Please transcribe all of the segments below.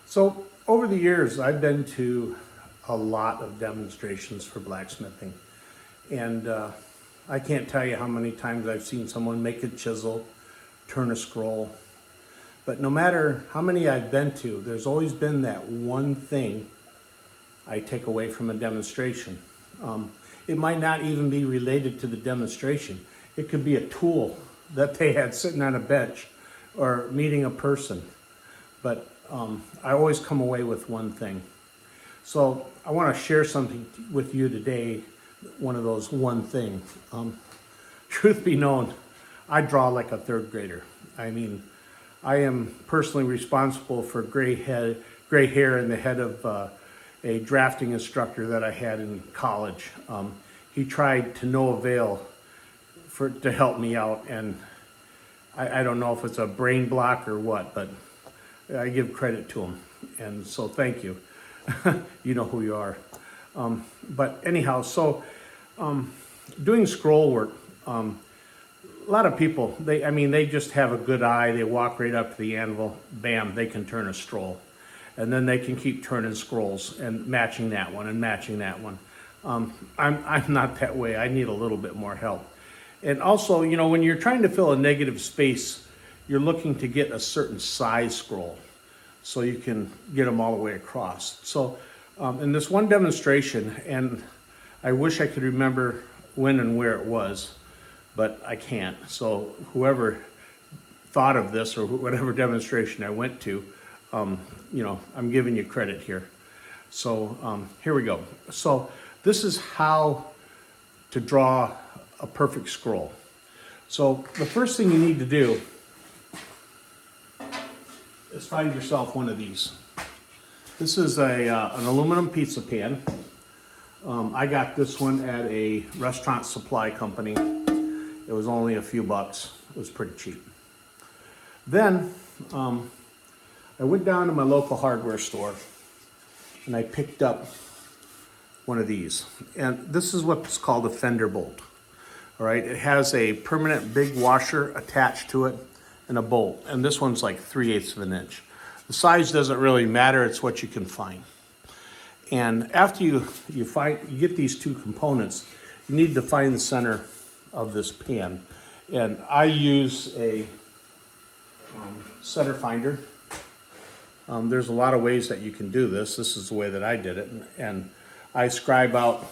So over the years, I've been to a lot of demonstrations for blacksmithing. And I can't tell you how many times I've seen someone make a chisel, turn a scroll. But no matter how many I've been to, there's always been that one thing I take away from a demonstration. It might not even be related to the demonstration. It could be a tool that they had sitting on a bench or meeting a person. But I always come away with one thing. So I want to share something with you today, one of those one thing. Truth be known, I draw like a third grader. I mean, I am personally responsible for gray hair in the head of a drafting instructor that I had in college. He tried to no avail to help me out, and I don't know if it's a brain block or what, but I give credit to him, and so thank you. You know who you are. But anyhow, so doing scroll work, a lot of people, they just have a good eye. They walk right up to the anvil, bam, they can turn a scroll. And then they can keep turning scrolls and matching that one and matching that one. I'm not that way. I need a little bit more help. And also, you know, when you're trying to fill a negative space, you're looking to get a certain size scroll so you can get them all the way across. So in this one demonstration, and I wish I could remember when and where it was, but I can't. So whoever thought of this or whatever demonstration I went to, you know, I'm giving you credit here. So here we go. So this is how to draw a perfect scroll. So the first thing you need to do is find yourself one of these. This is an aluminum pizza pan. I got this one at a restaurant supply company. It was only a few bucks. It was pretty cheap. Then I went down to my local hardware store and I picked up one of these. And this is what's called a fender bolt. All right, it has a permanent big washer attached to it and a bolt. And this one's like 3/8 of an inch. The size doesn't really matter, it's what you can find. And after you get these two components, you need to find the center of this pan. And I use a center finder. There's a lot of ways that you can do this. This is the way that I did it. And I scribe out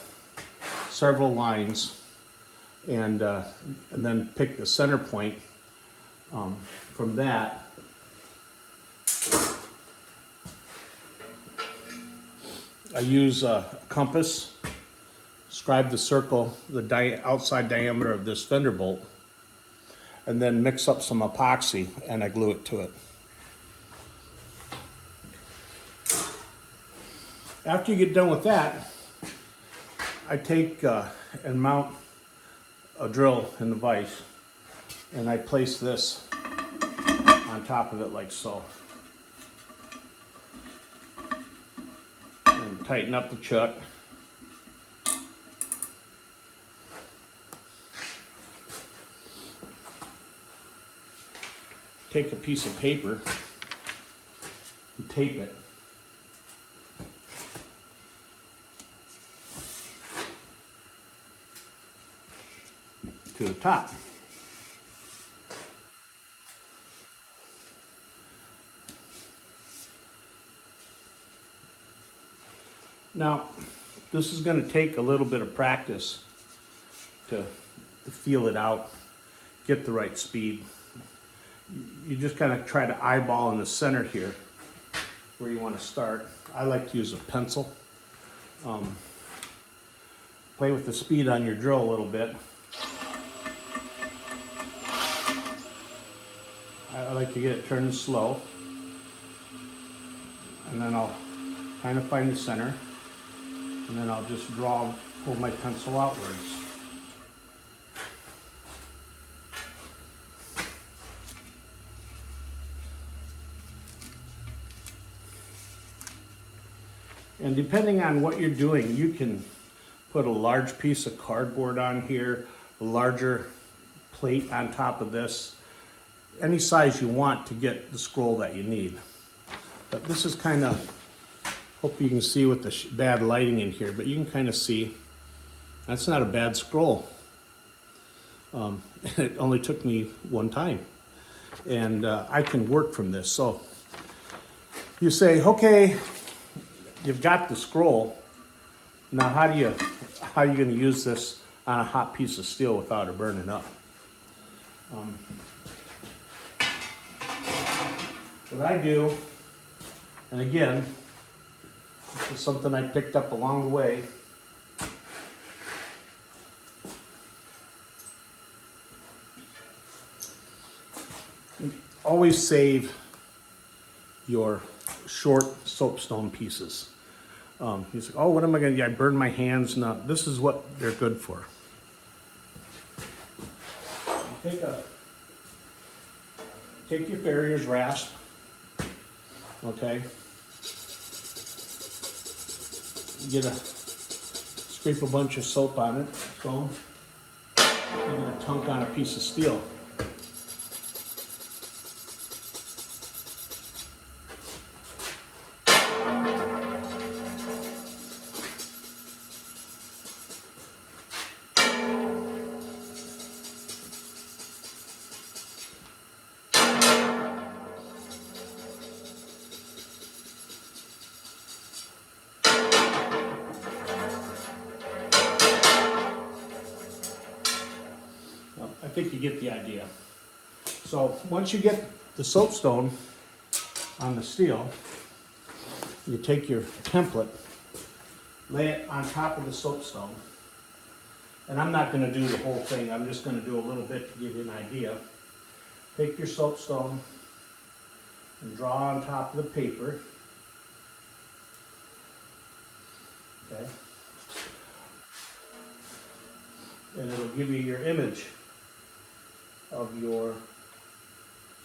several lines and then pick the center point. From that, I use a compass, scribe the circle, the outside diameter of this fender bolt, and then mix up some epoxy and I glue it to it. After you get done with that, I take and mount a drill in the vise, and I place this on top of it like so. And tighten up the chuck. Take a piece of paper and tape it. To the top. Now, this is going to take a little bit of practice to feel it out, get the right speed. You just kind of try to eyeball in the center here where you want to start. I like to use a pencil. Play with the speed on your drill a little bit. I like to get it turning slow, and then I'll kind of find the center, and then I'll just pull my pencil outwards. And depending on what you're doing, you can put a large piece of cardboard on here, a larger plate on top of this, any size you want to get the scroll that you need. But this is kind of, hope you can see with the bad lighting in here, but you can kind of see that's not a bad scroll. It only took me one time, and I can work from this. So you say, okay, you've got the scroll. Now how are you going to use this on a hot piece of steel without it burning up? What I do, and again, this is something I picked up along the way. Always save your short soapstone pieces. You say, oh, what am I going to do? I burn my hands. No, this is what they're good for. Take your farrier's rasp, okay? Scrape a bunch of soap on it, so you're going to tunk on a piece of steel. I think you get the idea. So once you get the soapstone on the steel, you take your template, lay it on top of the soapstone, and I'm not going to do the whole thing, I'm just going to do a little bit to give you an idea. Take your soapstone and draw on top of the paper. Okay. And it'll give you your image of your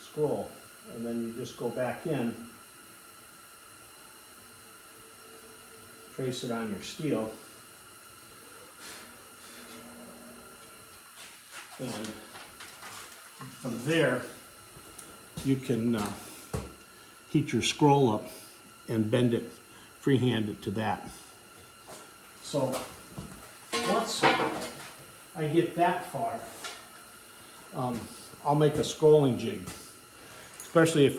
scroll. And then you just go back in, trace it on your steel, and from there you can heat your scroll up and bend it, freehand it to that. So once I get that far, I'll make a scrolling jig. Especially if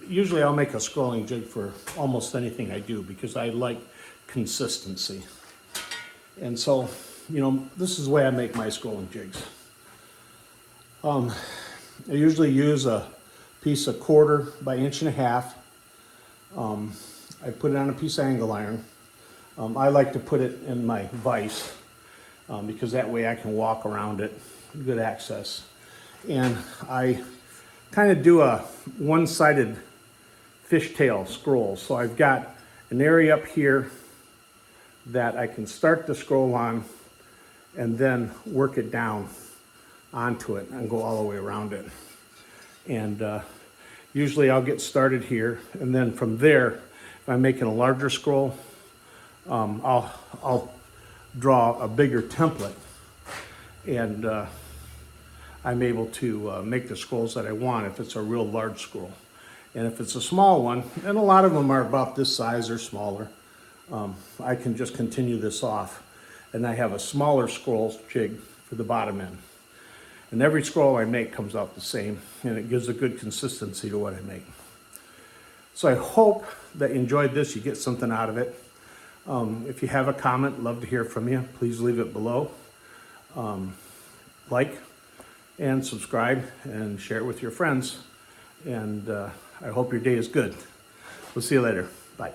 usually I'll make a scrolling jig for almost anything I do because I like consistency. And so, this is the way I make my scrolling jigs. I usually use a piece of 1/4 by 1.5 inches. I put it on a piece of angle iron. I like to put it in my vise because that way I can walk around it, good access. And I kind of do a one-sided fishtail scroll. So I've got an area up here that I can start the scroll on and then work it down onto it and go all the way around it. And usually I'll get started here, and then from there, if I'm making a larger scroll, I'll draw a bigger template, and I'm able to make the scrolls that I want if it's a real large scroll. And if it's a small one, and a lot of them are about this size or smaller, I can just continue this off, and I have a smaller scroll jig for the bottom end. And every scroll I make comes out the same, and it gives a good consistency to what I make. So I hope that you enjoyed this, you get something out of it. If you have a comment, love to hear from you. Please leave it below. Like and subscribe and share it with your friends. And I hope your day is good. We'll see you later. Bye.